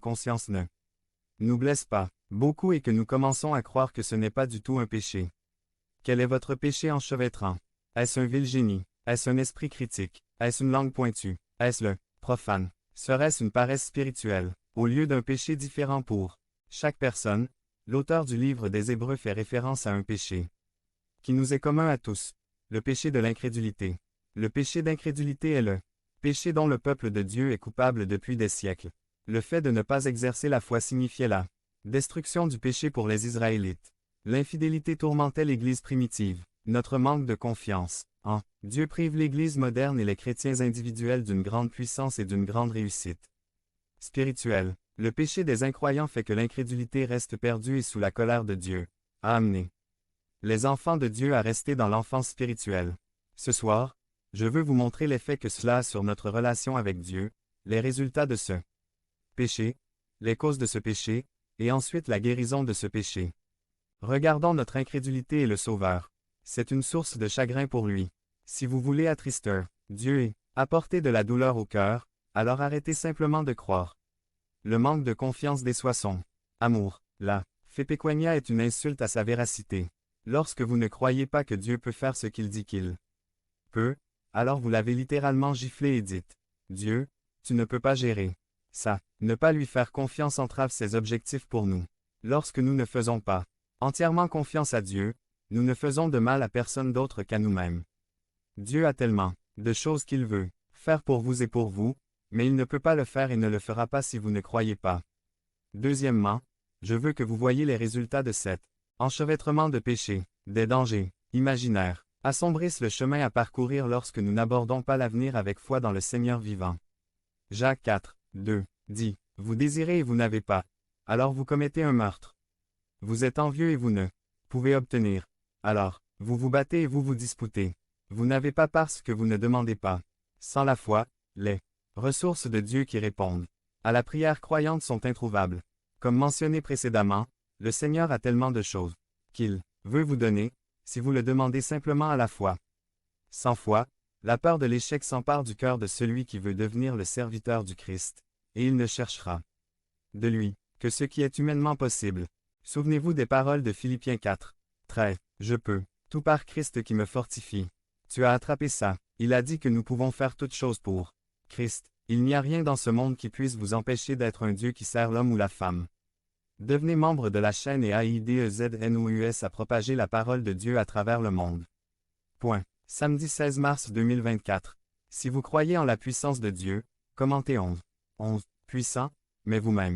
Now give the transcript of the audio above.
conscience ne nous blesse pas beaucoup et que nous commençons à croire que ce n'est pas du tout un péché. Quel est votre péché enchevêtrant? Est-ce un vil génie? Est-ce un esprit critique? Est-ce une langue pointue? Est-ce le profane? Serait-ce une paresse spirituelle? Au lieu d'un péché différent pour chaque personne, l'auteur du livre des Hébreux fait référence à un péché qui nous est commun à tous, le péché de l'incrédulité. Le péché d'incrédulité est le péché dont le peuple de Dieu est coupable depuis des siècles. Le fait de ne pas exercer la foi signifiait la destruction du péché pour les Israélites. L'infidélité tourmentait l'Église primitive. Notre manque de confiance en Dieu prive l'Église moderne et les chrétiens individuels d'une grande puissance et d'une grande réussite spirituelle. Le péché des incroyants fait que l'incrédulité reste perdue et sous la colère de Dieu a amené les enfants de Dieu à rester dans l'enfance spirituelle. Ce soir, je veux vous montrer l'effet que cela a sur notre relation avec Dieu, les résultats de ce péché, les causes de ce péché, et ensuite la guérison de ce péché. Regardons notre incrédulité et le Sauveur. C'est une source de chagrin pour lui. Si vous voulez attrister Dieu et apporter de la douleur au cœur, alors arrêtez simplement de croire. Le manque de confiance déçoit son amour. La Fépéquania est une insulte à sa véracité. Lorsque vous ne croyez pas que Dieu peut faire ce qu'il dit qu'il peut, alors vous l'avez littéralement giflé et dites, Dieu, tu ne peux pas gérer ça. Ne pas lui faire confiance entrave ses objectifs pour nous. Lorsque nous ne faisons pas entièrement confiance à Dieu, nous ne faisons de mal à personne d'autre qu'à nous-mêmes. Dieu a tellement de choses qu'il veut faire pour vous et pour vous, mais il ne peut pas le faire et ne le fera pas si vous ne croyez pas. Deuxièmement, je veux que vous voyiez les résultats de cet enchevêtrement de péché. Des dangers imaginaires assombrissent le chemin à parcourir lorsque nous n'abordons pas l'avenir avec foi dans le Seigneur vivant. Jacques 4, 2 dit, « Vous désirez et vous n'avez pas, alors vous commettez un meurtre. Vous êtes envieux et vous ne pouvez obtenir, alors vous vous battez et vous vous disputez. Vous n'avez pas parce que vous ne demandez pas. » Sans la foi, les ressources de Dieu qui répondent à la prière croyante sont introuvables. Comme mentionné précédemment, le Seigneur a tellement de choses qu'il veut vous donner, si vous le demandez simplement à la foi. Sans foi, la peur de l'échec s'empare du cœur de celui qui veut devenir le serviteur du Christ, et il ne cherchera de lui que ce qui est humainement possible. Souvenez-vous des paroles de Philippiens 4, 13. Je peux tout par Christ qui me fortifie. Tu as attrapé ça. Il a dit que nous pouvons faire toutes choses pour Christ. Il n'y a rien dans ce monde qui puisse vous empêcher d'être un Dieu qui sert l'homme ou la femme. Devenez membre de la chaîne et AIDEZNOUS à propager la parole de Dieu à travers le monde. Point. Samedi 16 mars 2024. Si vous croyez en la puissance de Dieu, commentez 11. 11. Puissant, mais vous-même.